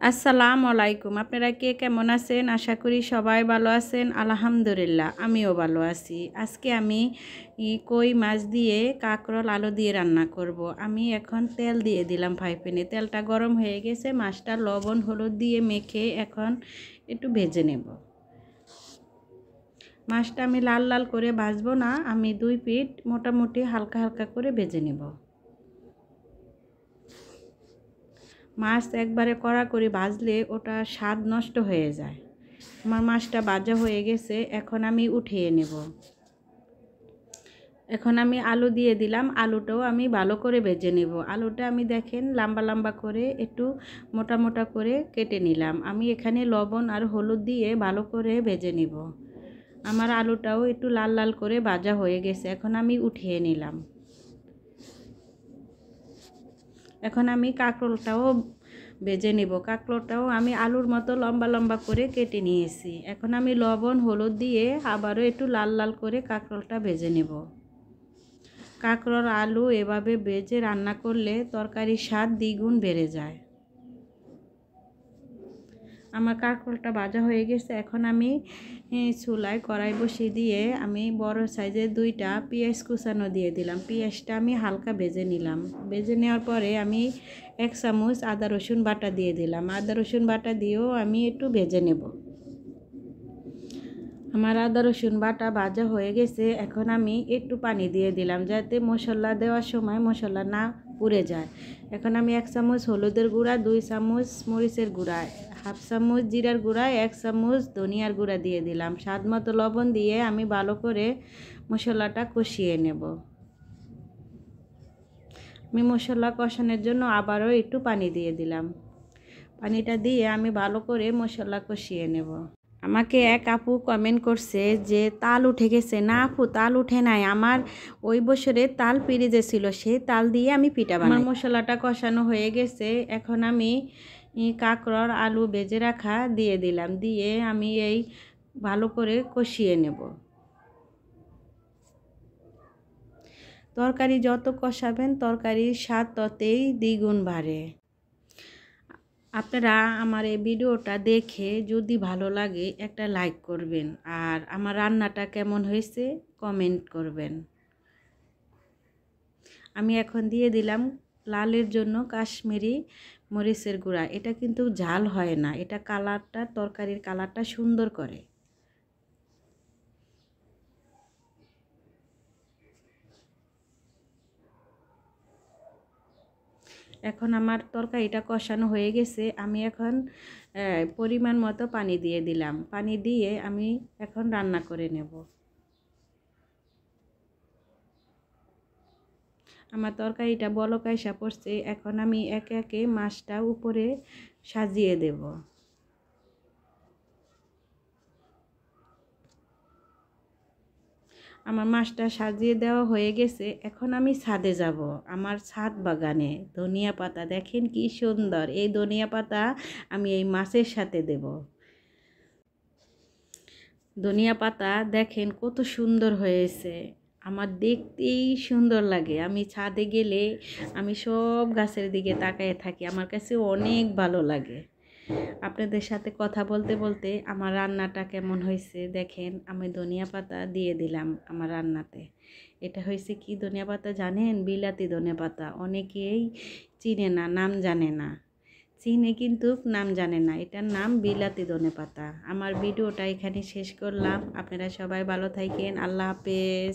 আসসালামু আলাইকুম। আপনারা কে কেমন আছেন? আশা করি সবাই ভালো আছেন। আলহামদুলিল্লাহ আমিও ভালো আছি। আজকে আমি কই মাছ দিয়ে কাঁকরোল আলু দিয়ে রান্না করব। আমি এখন তেল দিয়ে দিলাম ফ্রাই প্যানে। তেলটা গরম হয়ে গেছে, মাছটা লবণ হলুদ দিয়ে মেখে এখন একটু ভেজে নেব। মাছটা আমি লাল লাল করে ভাজবো না, আমি 2 পিঠ মোটামুটি হালকা হালকা করে ভেজে নেব। মাছ একবারে কড়া করে ভাজলে ওটা স্বাদ নষ্ট হয়ে যায়। আমার মাছটা ভাজা হয়ে গেছে, এখন আমি উঠিয়ে নেব। এখন আমি আলু দিয়ে দিলাম, আলুটাও আমি ভালো করে ভেজে নেব। আলুটা আমি দেখেন লম্বা লম্বা করে একটু মোটা মোটা করে কেটে নিলাম। আমি এখানে লবণ আর হলুদ দিয়ে ভালো করে ভেজে নেব। আমার আলুটাও একটু লাল লাল করে ভাজা হয়ে গেছে, এখন আমি উঠিয়ে নিলাম। এখন আমি কাঁকরোলটাও ভেজে নেব। কাঁকরোলটাও আমি আলুর মতো লম্বা লম্বা করে কেটে নিয়েছি। এখন আমি লবণ হলুদ দিয়ে আবারও একটু লাল লাল করে কাঁকরোলটা ভেজে নেব। কাঁকরোল আলু এভাবে ভেজে রান্না করলে তরকারির স্বাদ দ্বিগুণ বেড়ে যায়। আমার কাঁকরোলটা ভাজা হয়ে গেছে, এখন আমি চুলায় কড়াই বসিয়ে দিয়ে আমি বড় সাইজের 2টা পেঁয়াজ কুচানো দিয়ে দিলাম। পেঁয়াজটা আমি হালকা ভেজে নিলাম। ভেজে নেওয়ার পরে আমি 1 চামচ আদা রসুন বাটা দিয়ে দিলাম। আদা রসুন বাটা দিয়েও আমি একটু ভেজে নেব। আমার আদা রসুন বাটা ভাজা হয়ে গেছে, এখন আমি একটু পানি দিয়ে দিলাম যাতে মশলা দেওয়ার সময় মশলা না পুড়ে যায়। এখন আমি 1 চামচ হলুদের গুঁড়া, 2 চামচ মরিচের গুঁড়া, 1/2 চামচ জিরার গুঁড়া, 1 চামচ ধনিয়ার গুঁড়া দিয়ে দিলাম। স্বাদ মতো লবণ দিয়ে আমি ভালো করে মশলাটা কষিয়ে নেব। আমি মশলা কষানোর জন্য আবারও একটু পানি দিয়ে দিলাম। পানিটা দিয়ে আমি ভালো করে মশলা কষিয়ে নেব। আমাকে এক আপু কমেন্ট করছে যে তাল উঠে গেছে। না আপু, তাল উঠে নাই, আমার ওই বছরে তাল ফ্রিজে ছিল, সেই তাল দিয়ে আমি পিঠা বানাই। আমার মশলাটা কষানো হয়ে গেছে, এখন আমি কাঁকরোল আলু ভেজে রাখা দিয়ে দিলাম। দিয়ে আমি এই ভালো করে কষিয়ে নেব। তরকারি যত কষাবেন তরকারির স্বাদ ততই দ্বিগুণ বাড়ে। আপনারা আমার এই ভিডিওটা দেখে যদি ভালো লাগে একটা লাইক করবেন, আর আমার রান্নাটা কেমন হয়েছে কমেন্ট করবেন। আমি এখন দিয়ে দিলাম লালের জন্য কাশ্মীরি মরিচের গুঁড়া। এটা কিন্তু ঝাল হয় না, এটা কালারটা, তরকারির কালারটা সুন্দর করে। এখন আমার তরকারিটা কষানো হয়ে গেছে, আমি এখন পরিমাণ মতো পানি দিয়ে দিলাম। পানি দিয়ে আমি এখন রান্না করে নেব। আমার তরকারিটা বলক আইসা পড়ছে, এখন আমি একে একে মাছটা উপরে সাজিয়ে দেব। আমার মাছটা সাজিয়ে দেওয়া হয়ে গেছে, এখন আমি ছাদে যাব। আমার ছাদ বাগানে ধনিয়া পাতা দেখেন কি সুন্দর, এই ধনিয়া পাতা আমি এই মাছের সাথে দেব। ধনিয়া পাতা দেখেন কত সুন্দর হয়েছে, আমার দেখতেই সুন্দর লাগে। আমি ছাদে গেলে আমি সব গাছের দিকে তাকিয়ে থাকি, আমার কাছে অনেক ভালো লাগে। আপনাদের সাথে কথা বলতে বলতে আমার রান্নাটা কেমন হয়েছে দেখেন। আমি ধনিয়া পাতা দিয়ে দিলাম আমার রান্নাতে। এটা হয়েছে কি ধনিয়া পাতা জানেন? বিলাতি ধনিয়া পাতা। অনেকেই চিনে না, নাম জানে না। চিনে কিন্তু নাম জানে না, এটার নাম বিলাতি ধনেপাতা। আমার ভিডিওটা এখানে শেষ করলাম। আপনারা সবাই ভালো থাকেন। আল্লাহ হাফেজ।